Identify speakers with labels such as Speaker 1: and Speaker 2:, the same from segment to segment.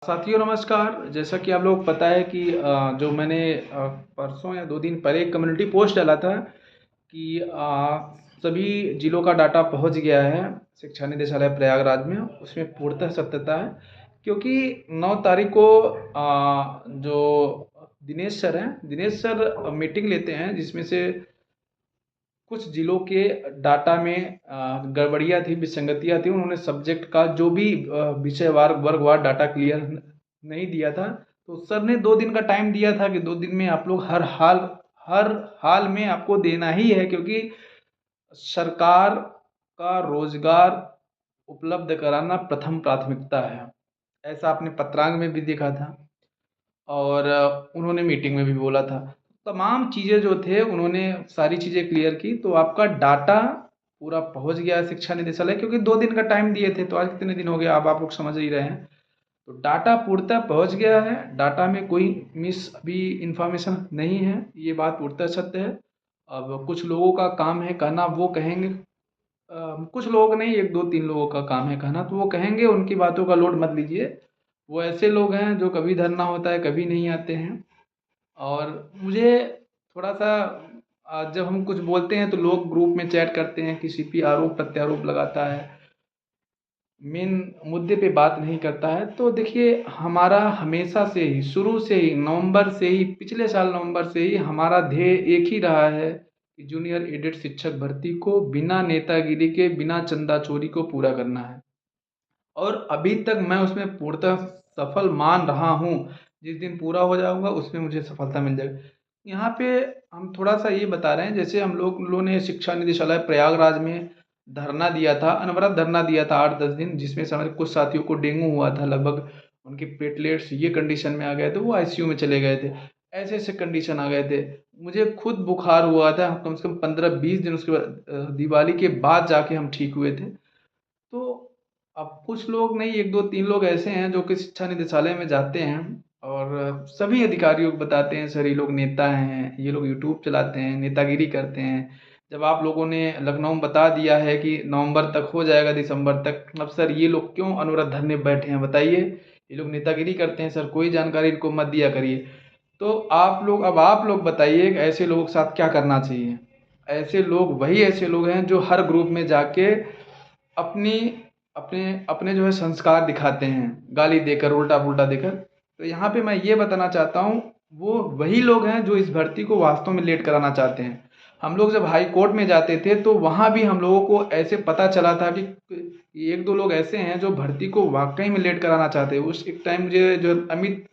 Speaker 1: साथियों नमस्कार। जैसा कि आप लोग पता है कि जो मैंने परसों या 2 दिन पहले एक कम्युनिटी पोस्ट डाला था कि सभी जिलों का डाटा पहुंच गया है शिक्षा निदेशालय प्रयागराज में। उसमें पूर्णतः सत्यता है क्योंकि 9 तारीख को जो दिनेश सर मीटिंग लेते हैं जिसमें से कुछ जिलों के डाटा में गड़बड़ियाँ थी, विसंगतियाँ थी। उन्होंने सब्जेक्ट का जो भी विषयवार वर्गवार डाटा क्लियर नहीं दिया था, तो सर ने 2 दिन का टाइम दिया था कि 2 दिन में आप लोग हर हाल में आपको देना ही है, क्योंकि सरकार का रोजगार उपलब्ध कराना प्रथम प्राथमिकता है। ऐसा आपने पत्रांग में भी देखा था और उन्होंने मीटिंग में भी बोला था। तमाम चीज़ें जो थे उन्होंने सारी चीज़ें क्लियर की, तो आपका डाटा पूरा पहुंच गया है शिक्षा निदेशालय, क्योंकि 2 दिन का टाइम दिए थे। तो आज कितने दिन हो गए आप लोग समझ ही रहे हैं। तो डाटा पूर्णतः पहुंच गया है, डाटा में कोई मिस अभी इंफॉर्मेशन नहीं है, ये बात पूर्णतः सत्य है। अब कुछ लोगों का काम है कहना, वो कहेंगे। कुछ लोग नहीं, 1 2 3 लोगों का काम है कहना, तो वो कहेंगे, उनकी बातों का लोड मत लीजिए। वो ऐसे लोग हैं जो कभी धरना होता है कभी नहीं आते हैं। और मुझे थोड़ा सा जब हम कुछ बोलते हैं तो लोग ग्रुप में चैट करते हैं कि सीपी आरोप प्रत्यारोप लगाता है, मेन मुद्दे पे बात नहीं करता है। तो देखिए, हमारा हमेशा से ही, शुरू से ही, नवंबर से ही, पिछले साल नवंबर से ही हमारा ध्येय एक ही रहा है कि जूनियर एडेड शिक्षक भर्ती को बिना नेतागिरी के, बिना चंदा चोरी को पूरा करना है। और अभी तक मैं उसमें पूर्णतः सफल मान रहा हूँ। जिस दिन पूरा हो जाऊंगा उसमें मुझे सफलता मिल जाएगी। यहाँ पे हम थोड़ा सा ये बता रहे हैं, जैसे हम लोगों ने शिक्षा निदेशालय प्रयागराज में धरना दिया था, अनवरत धरना दिया था 8 10 दिन, जिसमें से हमारे कुछ साथियों को डेंगू हुआ था। लगभग उनके प्लेटलेट्स ये कंडीशन में आ गए थे, वो आईसीयू में चले गए थे। ऐसे ऐसे कंडीशन आ गए थे। मुझे खुद बुखार हुआ था, कम से कम 15 20 दिन उसके बाद दिवाली के बाद जाके हम ठीक हुए थे। तो अब कुछ लोग नहीं, 1 2 3 लोग ऐसे हैं जो कि शिक्षा निदेशालय में जाते हैं और सभी अधिकारियों को बताते हैं सर ये लोग नेता हैं, ये लोग यूट्यूब चलाते हैं, नेतागिरी करते हैं। जब आप लोगों ने लखनऊ में बता दिया है कि नवंबर तक हो जाएगा, दिसंबर तक, अब सर ये लोग क्यों अनवरत धरने पे बैठे हैं बताइए। ये लोग नेतागिरी करते हैं सर, कोई जानकारी इनको मत दिया करिए। तो आप लोग बताइए कि ऐसे लोगों के साथ क्या करना चाहिए। ऐसे लोग वही ऐसे लोग हैं जो हर ग्रुप में जाके अपनी अपने अपने जो है संस्कार दिखाते हैं, गाली देकर, उल्टा पुल्टा देकर। तो यहाँ पे मैं ये बताना चाहता हूँ, वो वही लोग हैं जो इस भर्ती को वास्तव में लेट कराना चाहते हैं। हम लोग जब हाई कोर्ट में जाते थे तो वहाँ भी हम लोगों को ऐसे पता चला था कि 1 2 लोग ऐसे हैं जो भर्ती को वाकई में लेट कराना चाहते हैं। उस एक टाइम मुझे जो अमित,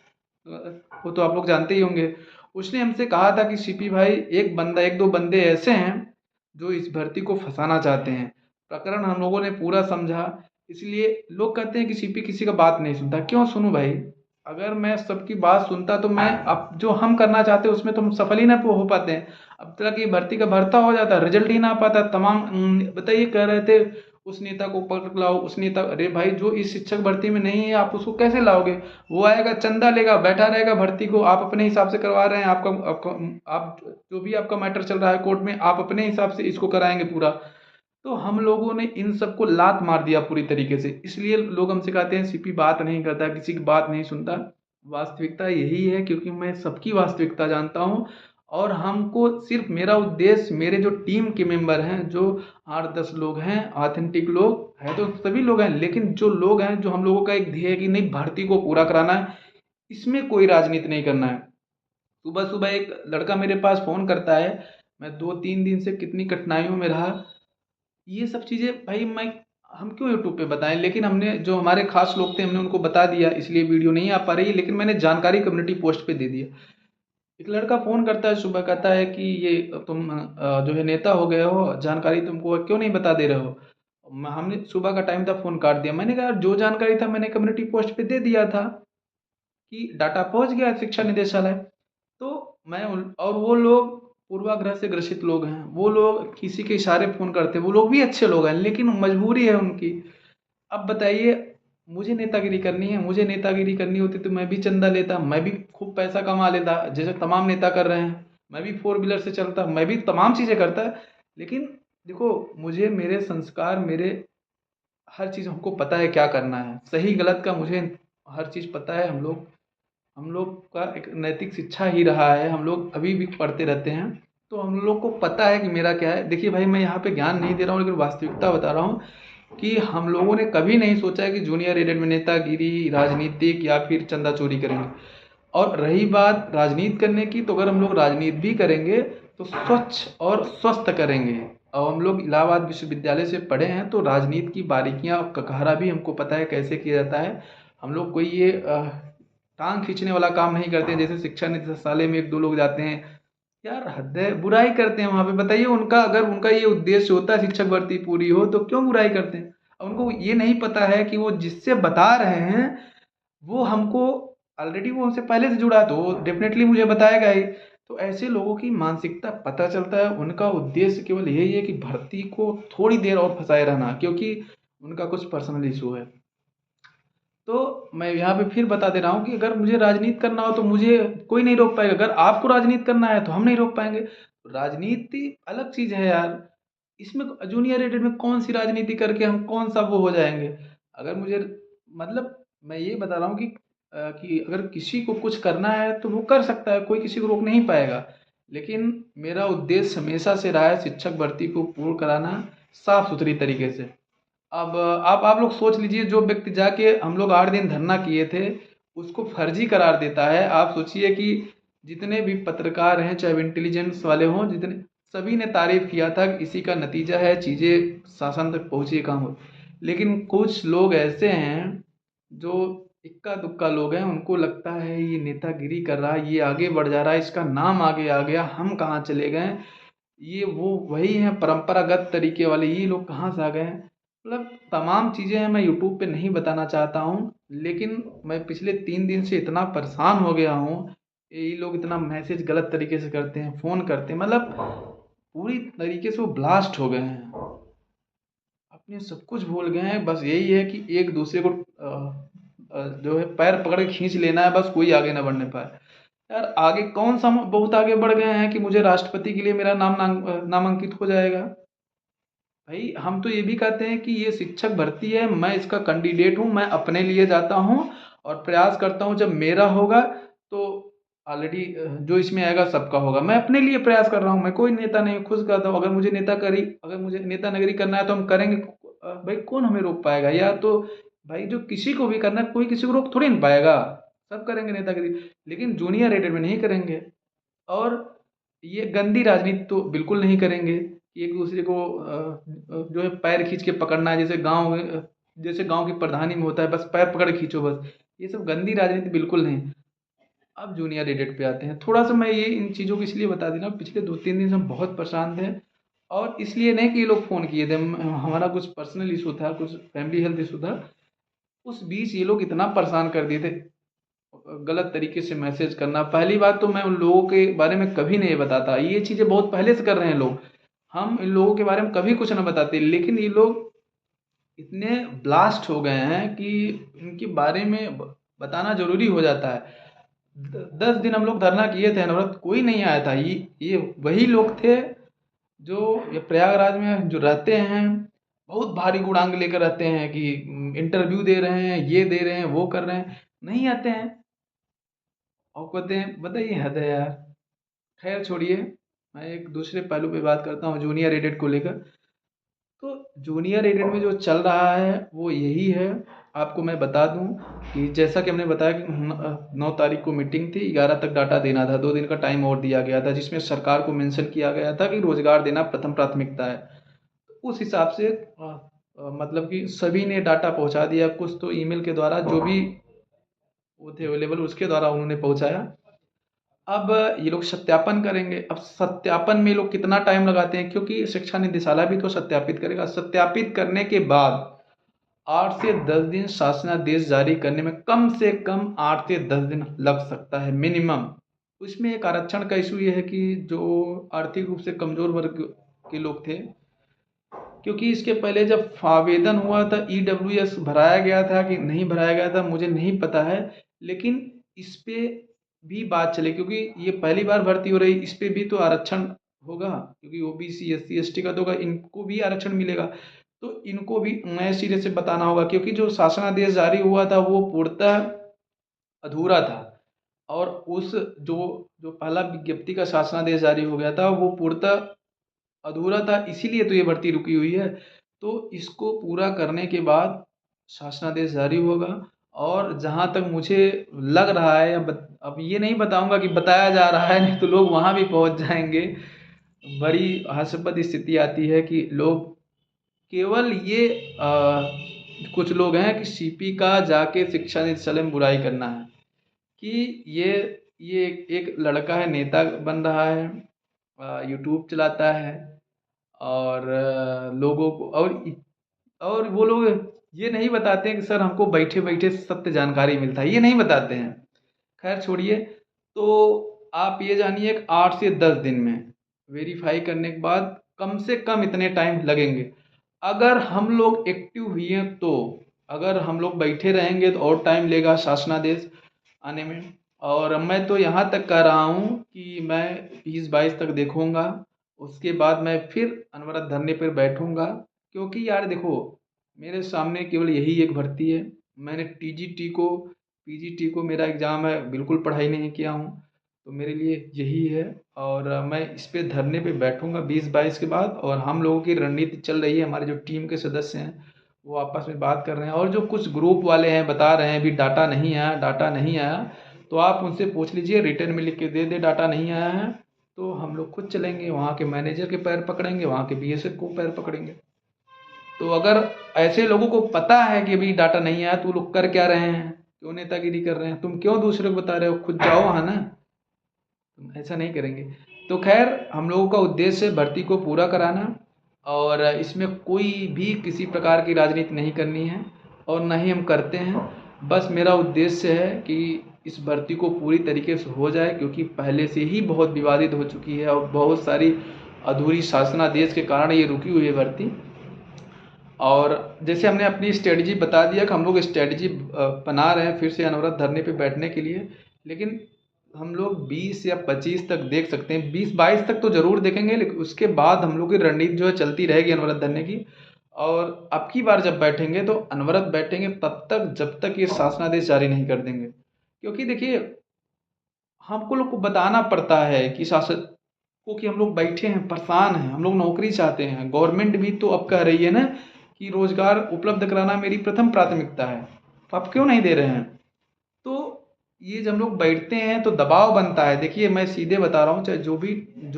Speaker 1: वो तो आप लोग जानते ही होंगे, उसने हमसे कहा था कि सीपी भाई, 1 2 बंदे ऐसे हैं जो इस भर्ती को फंसाना चाहते हैं। प्रकरण हम लोगों ने पूरा समझा। इसलिए लोग कहते हैं कि सीपी किसी का बात नहीं सुनता। क्यों सुनूं भाई? अगर मैं सबकी बात सुनता तो मैं, अब जो हम करना चाहते हैं उसमें तो हम सफल ही ना हो पाते हैं। अब तक ये भर्ती का भरता हो जाता, रिजल्ट ही ना आ पाता। तमाम बताइए, कह रहे थे उस नेता को पकड़ लाओ, उस नेता, अरे भाई जो इस शिक्षक भर्ती में नहीं है आप उसको कैसे लाओगे? वो आएगा, चंदा लेगा, बैठा रहेगा भर्ती को, आप अपने हिसाब से करवा रहे हैं। आप जो भी आपका मैटर चल रहा है कोर्ट में, आप अपने हिसाब से इसको कराएंगे पूरा। तो हम लोगों ने इन सबको लात मार दिया पूरी तरीके से। इसलिए लोग हमसे कहते हैं सीपी बात नहीं करता, किसी की बात नहीं सुनता। वास्तविकता यही है, क्योंकि मैं सबकी वास्तविकता जानता हूँ। और हमको सिर्फ, मेरा उद्देश्य, मेरे जो टीम के मेंबर हैं, जो 8 10 लोग हैं, ऑथेंटिक लोग हैं, तो सभी लोग हैं, लेकिन जो लोग हैं, जो हम लोगों का एक ध्येय है कि नहीं, भर्ती को पूरा कराना है, इसमें कोई राजनीति नहीं करना है। सुबह सुबह एक लड़का मेरे पास फ़ोन करता है, मैं 2 3 दिन से कितनी कठिनाइयों में रहा। ये सब चीज़ें भाई मैं, हम क्यों यूट्यूब पे बताएं? लेकिन हमने, जो हमारे खास लोग थे, हमने उनको बता दिया, इसलिए वीडियो नहीं आ पा रही है, लेकिन मैंने जानकारी कम्युनिटी पोस्ट पे दे दिया। एक लड़का फ़ोन करता है सुबह, कहता है कि ये तुम जो है नेता हो गए हो, जानकारी तुमको क्यों नहीं बता दे रहे हो? हमने, सुबह का टाइम था, फ़ोन काट दिया। मैंने कहा यार, जो जानकारी था मैंने कम्युनिटी पोस्ट पे दे दिया था कि डाटा पहुंच गया है शिक्षा निदेशालय। तो और वो लोग पूर्वाग्रह से ग्रसित लोग हैं, वो लोग किसी के इशारे फ़ोन करते हैं, वो लोग भी अच्छे लोग हैं, लेकिन मजबूरी है उनकी। अब बताइए, मुझे नेतागिरी करनी है, मुझे नेतागिरी करनी होती तो मैं भी चंदा लेता, मैं भी खूब पैसा कमा लेता, जैसे तमाम नेता कर रहे हैं। मैं भी फोर व्हीलर से चलता, मैं भी तमाम चीज़ें करता। लेकिन देखो, मुझे, मेरे संस्कार, मेरे हर चीज़, हमको पता है क्या करना है, सही गलत का मुझे हर चीज़ पता है। हम लोग का एक नैतिक शिक्षा ही रहा है, हम लोग अभी भी पढ़ते रहते हैं, तो हम लोग को पता है कि मेरा क्या है। देखिए भाई, मैं यहाँ पे ज्ञान नहीं दे रहा हूँ, लेकिन वास्तविकता बता रहा हूँ कि हम लोगों ने कभी नहीं सोचा है कि जूनियर एडेड में नेतागिरी, राजनीतिक या फिर चंदा चोरी करेंगे। और रही बात राजनीति करने की, तो अगर हम लोग राजनीति भी करेंगे तो स्वच्छ और स्वस्थ करेंगे। और हम लोग इलाहाबाद विश्वविद्यालय से पढ़े हैं, तो राजनीति की बारीकियां और ककहरा भी हमको पता है कैसे किया जाता है। हम लोग कोई ये टांग खींचने वाला काम नहीं करते हैं, जैसे शिक्षा निदेशालय में एक दो लोग जाते हैं, यार हद है, बुराई करते हैं वहाँ पे। बताइए, उनका अगर उनका ये उद्देश्य होता है शिक्षक भर्ती पूरी हो, तो क्यों बुराई करते हैं? और उनको ये नहीं पता है कि वो जिससे बता रहे हैं वो हमको ऑलरेडी वो हमसे पहले से जुड़ा है, तो वो डेफिनेटली मुझे बताएगा ही। तो ऐसे लोगों की मानसिकता पता चलता है, उनका उद्देश्य केवल यही है कि भर्ती को थोड़ी देर और फंसाए रहना, क्योंकि उनका कुछ पर्सनल इशू है। तो मैं यहाँ पे फिर बता दे रहा हूँ कि अगर मुझे राजनीति करना हो तो मुझे कोई नहीं रोक पाएगा, अगर आपको राजनीति करना है तो हम नहीं रोक पाएंगे। राजनीति अलग चीज़ है यार, इसमें जूनियर एडेड में कौन सी राजनीति करके हम कौन सा वो हो जाएंगे? अगर मुझे, मतलब मैं ये बता रहा हूँ कि अगर किसी को कुछ करना है तो वो कर सकता है, कोई किसी को रोक नहीं पाएगा। लेकिन मेरा उद्देश्य हमेशा से रहा है शिक्षक भर्ती को पूर्ण कराना, साफ सुथरी तरीके से। अब आप लोग सोच लीजिए, जो व्यक्ति जाके हम लोग 8 दिन धरना किए थे उसको फर्जी करार देता है। आप सोचिए कि जितने भी पत्रकार हैं, चाहे वो इंटेलिजेंस वाले हों, जितने, सभी ने तारीफ किया था कि इसी का नतीजा है चीज़ें शासन तक पहुँची, काम हो। लेकिन कुछ लोग ऐसे हैं जो इक्का दुक्का लोग हैं, उनको लगता है ये नेतागिरी कर रहा है, ये आगे बढ़ जा रहा है, इसका नाम आगे आ गया, हम कहाँ चले गए, ये वो वही हैं परंपरागत तरीके वाले, ये लोग कहाँ से आ गए हैं। मतलब तमाम चीज़ें हैं, मैं यूट्यूब पे नहीं बताना चाहता हूँ, लेकिन मैं पिछले 3 दिन से इतना परेशान हो गया हूँ। ये लोग इतना मैसेज गलत तरीके से करते हैं, फ़ोन करते हैं, मतलब पूरी तरीके से वो ब्लास्ट हो गए हैं, अपने सब कुछ भूल गए हैं। बस यही है कि एक दूसरे को जो है पैर पकड़ के खींच लेना है, बस कोई आगे ना बढ़ने पाए। यार आगे कौन सा, हम बहुत आगे बढ़ गए हैं कि मुझे राष्ट्रपति के लिए मेरा नामांकित हो जाएगा। भाई हम तो ये भी कहते हैं कि ये शिक्षक भर्ती है, मैं इसका कैंडिडेट हूँ, मैं अपने लिए जाता हूँ और प्रयास करता हूँ, जब मेरा होगा तो ऑलरेडी जो इसमें आएगा सबका होगा। मैं अपने लिए प्रयास कर रहा हूँ, मैं कोई नेता नहीं, खुद करता हूँ। अगर मुझे नेता नगरी करना है तो हम करेंगे। भाई कौन हमें रोक पाएगा? या तो भाई जो किसी को भी करना है, कोई किसी को रोक थोड़ी ना पाएगा, सब करेंगे नेतागिरी, लेकिन जूनियर रेटेड में नहीं करेंगे। और ये गंदी राजनीति तो बिल्कुल नहीं करेंगे कि एक दूसरे को जो है पैर खींच के पकड़ना है, जैसे गांव की प्रधानी में होता है, बस पैर पकड़ के खींचो बस। ये सब गंदी राजनीति बिल्कुल नहीं। अब जूनियर एडेड पे आते हैं। थोड़ा सा मैं ये इन चीज़ों को इसलिए बता दे रहा हूँ, पिछले 2-3 दिन से हम बहुत परेशान थे, और इसलिए नहीं कि ये लोग फ़ोन किए थे, हमारा कुछ पर्सनल इशू था, कुछ फैमिली हेल्थ इशू था। उस बीच ये लोग इतना परेशान कर दिए थे, गलत तरीके से मैसेज करना। पहली बात तो मैं उन लोगों के बारे में कभी नहीं बताता, ये चीज़ें बहुत पहले से कर रहे हैं लोग, हम इन लोगों के बारे में कभी कुछ ना बताते, लेकिन ये लोग इतने ब्लास्ट हो गए हैं कि इनके बारे में बताना ज़रूरी हो जाता है। 10 दिन हम लोग धरना किए थे अनवरत, कोई नहीं आया था। ये वही लोग थे जो ये प्रयागराज में जो रहते हैं, बहुत भारी गुड़ांग लेकर रहते हैं कि इंटरव्यू दे रहे हैं, ये दे रहे हैं, वो कर रहे हैं, नहीं आते हैं और कहते हैं। बताइए, हद है यार। खैर छोड़िए, मैं एक दूसरे पहलू पे बात करता हूँ जूनियर एडेड को लेकर। तो जूनियर एडेड में जो चल रहा है वो यही है। आपको मैं बता दूं कि जैसा कि हमने बताया कि 9 तारीख को मीटिंग थी, 11 तक डाटा देना था, 2 दिन का टाइम और दिया गया था, जिसमें सरकार को मेंशन किया गया था कि रोजगार देना प्रथम प्राथमिकता है। उस हिसाब से मतलब कि सभी ने डाटा पहुंचा दिया, कुछ तो ईमेल के द्वारा, जो भी वो थे अवेलेबल उसके द्वारा उन्होंने पहुंचाया। अब ये लोग सत्यापन करेंगे। अब सत्यापन में ये लोग कितना टाइम लगाते हैं, क्योंकि शिक्षा निदेशालय भी तो सत्यापित करेगा। सत्यापित करने के बाद 8 से 10 दिन शासनादेश जारी करने में कम से कम 8 से 10 दिन लग सकता है मिनिमम। उसमें एक आरक्षण का इशू ये है कि जो आर्थिक रूप से कमजोर वर्ग के लोग थे, क्योंकि इसके पहले जब आवेदन हुआ था ईडब्ल्यूएस भराया गया था कि नहीं भराया गया था मुझे नहीं पता है, लेकिन इस पे भी बात चले, क्योंकि ये पहली बार भर्ती हो रही, इस पे भी तो आरक्षण होगा, क्योंकि ओबीसी एससी एसटी का तो होगा, इनको भी आरक्षण मिलेगा। तो इनको भी नए सिरे से बताना होगा, क्योंकि जो शासनादेश जारी हुआ था वो पूर्णतः अधूरा था। और उस जो जो पहला विज्ञप्ति का शासनादेश जारी हो गया था वो पूर्णतः अधूरा था, इसीलिए तो ये भर्ती रुकी हुई है। तो इसको पूरा करने के बाद शासनादेश जारी होगा। और जहाँ तक मुझे लग रहा है, अब ये नहीं बताऊंगा कि बताया जा रहा है, नहीं तो लोग वहाँ भी पहुँच जाएंगे। बड़ी हास्यास्पद स्थिति आती है कि लोग केवल ये कुछ लोग हैं कि सीपी का जाके शिक्षा निदेशालय में बुराई करना है कि ये एक लड़का है, नेता बन रहा है, यूट्यूब चलाता है, और लोगों को और वो लोग ये नहीं बताते हैं कि सर हमको बैठे बैठे सत्य जानकारी मिलता है, ये नहीं बताते हैं। खैर छोड़िए। तो आप ये जानिए कि 8 से 10 दिन में वेरीफाई करने के बाद कम से कम इतने टाइम लगेंगे। अगर हम लोग एक्टिव हुए तो, अगर हम लोग बैठे रहेंगे तो और टाइम लेगा शासनादेश आने में। और मैं तो यहाँ तक कह रहा हूँ कि मैं 20-22 तक देखूँगा, उसके बाद मैं फिर अनवरत धरने पर बैठूँगा। क्योंकि यार देखो, मेरे सामने केवल यही एक भर्ती है। मैंने टीजीटी को पीजीटी को मेरा एग्ज़ाम है, बिल्कुल पढ़ाई नहीं किया हूँ, तो मेरे लिए यही है। और मैं इस पे धरने पे बैठूंगा 20-22 के बाद। और हम लोगों की रणनीति चल रही है, हमारे जो टीम के सदस्य हैं वो आपस में बात कर रहे हैं, और जो कुछ ग्रुप वाले हैं बता रहे हैं अभी डाटा नहीं आया, डाटा नहीं आया, तो आप उनसे पूछ लीजिए, रिटर्न में लिख के दे दे डाटा नहीं आया है। तो हम लोग खुद चलेंगे, वहाँ के मैनेजर के पैर पकड़ेंगे, वहाँ के बीएसएफ को पैर पकड़ेंगे। तो अगर ऐसे लोगों को पता है कि अभी डाटा नहीं आया तो वो लोग कर क्या रहे हैं, क्यों नेतागिरी कर रहे हैं, तुम क्यों दूसरे को बता रहे हो, खुद जाओ वहाँ ना। तुम ऐसा नहीं करेंगे। तो खैर, हम लोगों का उद्देश्य है भर्ती को पूरा कराना, और इसमें कोई भी किसी प्रकार की राजनीति नहीं करनी है, और ना ही हम करते हैं। बस मेरा उद्देश्य है कि इस भर्ती को पूरी तरीके से हो जाए, क्योंकि पहले से ही बहुत विवादित हो चुकी है और बहुत सारी अधूरी शासनादेश के कारण ये रुकी हुई है भर्ती। और जैसे हमने अपनी स्ट्रेटजी बता दिया कि हम लोग स्ट्रेटजी बना रहे हैं फिर से अनवरत धरने पे बैठने के लिए। लेकिन हम लोग 20 या 25 तक देख सकते हैं, 20-22 तक तो ज़रूर देखेंगे, लेकिन उसके बाद हम लोग की रणनीति जो है चलती रहेगी अनवरत धरने की। और अब की बार जब बैठेंगे तो अनवरत बैठेंगे तब तक जब तक ये शासनादेश जारी नहीं कर देंगे। क्योंकि देखिए, हमको लोग को बताना पड़ता है कि शासक को कि हम लोग बैठे हैं, परेशान हैं, हम लोग नौकरी चाहते हैं। गवर्नमेंट भी तो अब कह रही है ना कि रोजगार उपलब्ध कराना मेरी प्रथम प्राथमिकता है, तो आप क्यों नहीं दे रहे हैं। तो ये जब हम लोग बैठते हैं तो दबाव बनता है। देखिए, मैं सीधे बता रहा हूँ, चाहे जो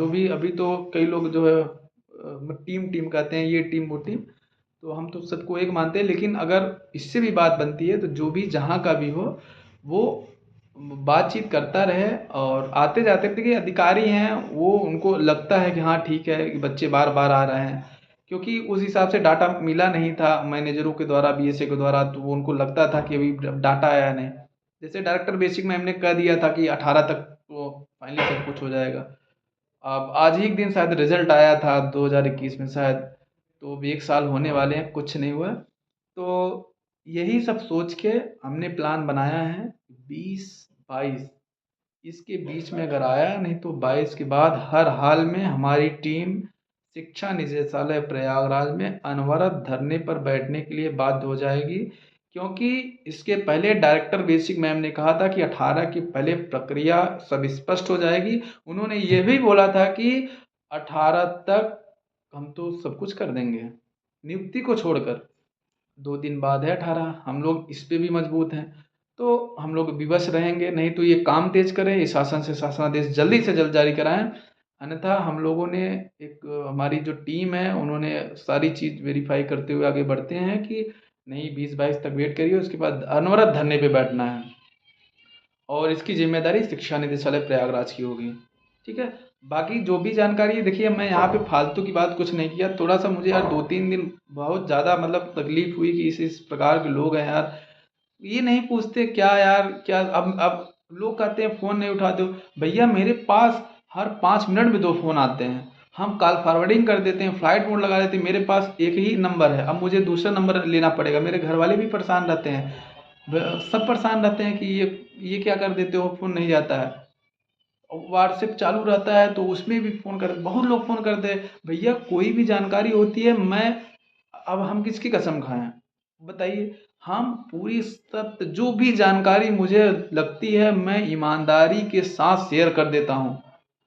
Speaker 1: भी अभी तो कई लोग जो है टीम टीम कहते हैं, ये टीम वो टीम, तो हम तो सबको एक मानते हैं। लेकिन अगर इससे भी बात बनती है तो जो भी जहाँ का भी हो, वो बातचीत करता रहे। और आते जाते देखिए अधिकारी हैं, वो उनको लगता है कि हाँ ठीक है कि बच्चे बार बार आ रहे हैं, क्योंकि उस हिसाब से डाटा मिला नहीं था मैनेजरों के द्वारा, बीएसए के द्वारा, तो वो उनको लगता था कि अभी डाटा आया नहीं। जैसे डायरेक्टर बेसिक में हमने कह दिया था कि 18 तक तो फाइनली सब कुछ हो जाएगा। अब आज ही एक दिन शायद रिजल्ट आया था 2021 में शायद, तो अभी 1 साल होने वाले हैं, कुछ नहीं हुआ। तो यही सब सोच के हमने प्लान बनाया है 20-22, इसके बीच में अगर आया नहीं तो 22 के बाद हर हाल में हमारी टीम शिक्षा निदेशालय प्रयागराज में अनवरत धरने पर बैठने के लिए बाध्य हो जाएगी। क्योंकि इसके पहले डायरेक्टर बेसिक मैम ने कहा था कि 18 के पहले प्रक्रिया सब स्पष्ट हो जाएगी। उन्होंने ये भी बोला था कि 18 तक हम तो सब कुछ कर देंगे, नियुक्ति को छोड़कर। 2 दिन बाद है 18, हम लोग इस पे भी मजबूत हैं। तो हम लोग विवश रहेंगे, नहीं तो ये काम तेज करें, ये शासन से शासनादेश जल्दी से जल्द जारी कराएं। अन्यथा हम लोगों ने एक हमारी जो टीम है उन्होंने सारी चीज़ वेरीफाई करते हुए आगे बढ़ते हैं कि नहीं, 20-22 तक वेट करिए, उसके बाद अनवरत धरने पे बैठना है। और इसकी जिम्मेदारी शिक्षा निदेशालय प्रयागराज की होगी। ठीक है। बाकी जो भी जानकारी देखिए, मैं यहाँ पे फालतू की बात कुछ नहीं किया। थोड़ा सा मुझे यार 2-3 दिन बहुत ज़्यादा मतलब तकलीफ हुई कि इस प्रकार के लोग हैं यार, ये नहीं पूछते क्या यार, क्या अब लोग कहते हैं फ़ोन नहीं उठाते हो। भैया मेरे पास हर 5 मिनट में 2 फ़ोन आते हैं, हम कॉल फॉरवर्डिंग कर देते हैं, फ्लाइट मोड लगा देते हैं, मेरे पास एक ही नंबर है, अब मुझे दूसरा नंबर लेना पड़ेगा। मेरे घर वाले भी परेशान रहते हैं, सब परेशान रहते हैं कि ये क्या कर देते हो, फ़ोन नहीं जाता है। व्हाट्सएप चालू रहता है तो उसमें भी फ़ोन कर, बहुत लोग फ़ोन करते हैं। भैया कोई भी जानकारी होती है, मैं अब हम किसकी कसम खाएं बताइए। हम पूरी सत्य जो भी जानकारी मुझे लगती है मैं ईमानदारी के साथ शेयर कर देता हूँ।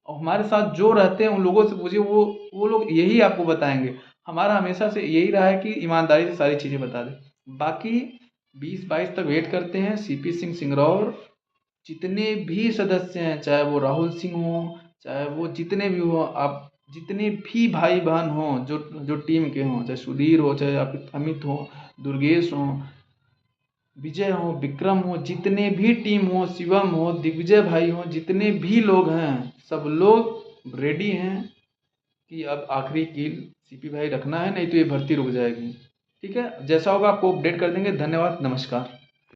Speaker 1: और हमारे साथ जो रहते हैं उन लोगों से पूछिए, वो लोग यही आपको बताएंगे। हमारा हमेशा से यही रहा है कि ईमानदारी से सारी चीज़ें बता दें। बाकी 20-22 तक वेट करते हैं। सीपी सिंह सिंगरौर जितने भी सदस्य हैं, चाहे वो राहुल सिंह हो, चाहे वो जितने भी हो, आप जितने भी भाई बहन हों जो जो टीम के हों, चाहे सुधीर हो, चाहे अमित हो, दुर्गेश हो, विजय हो, विक्रम हो, जितने भी टीम हो, शिवम हो, दिग्विजय भाई हो, जितने भी लोग हैं सब लोग रेडी हैं कि अब आखिरी कील सीपी भाई रखना है, नहीं तो ये भर्ती रुक जाएगी। ठीक है, जैसा होगा आपको अपडेट कर देंगे। धन्यवाद, नमस्कार।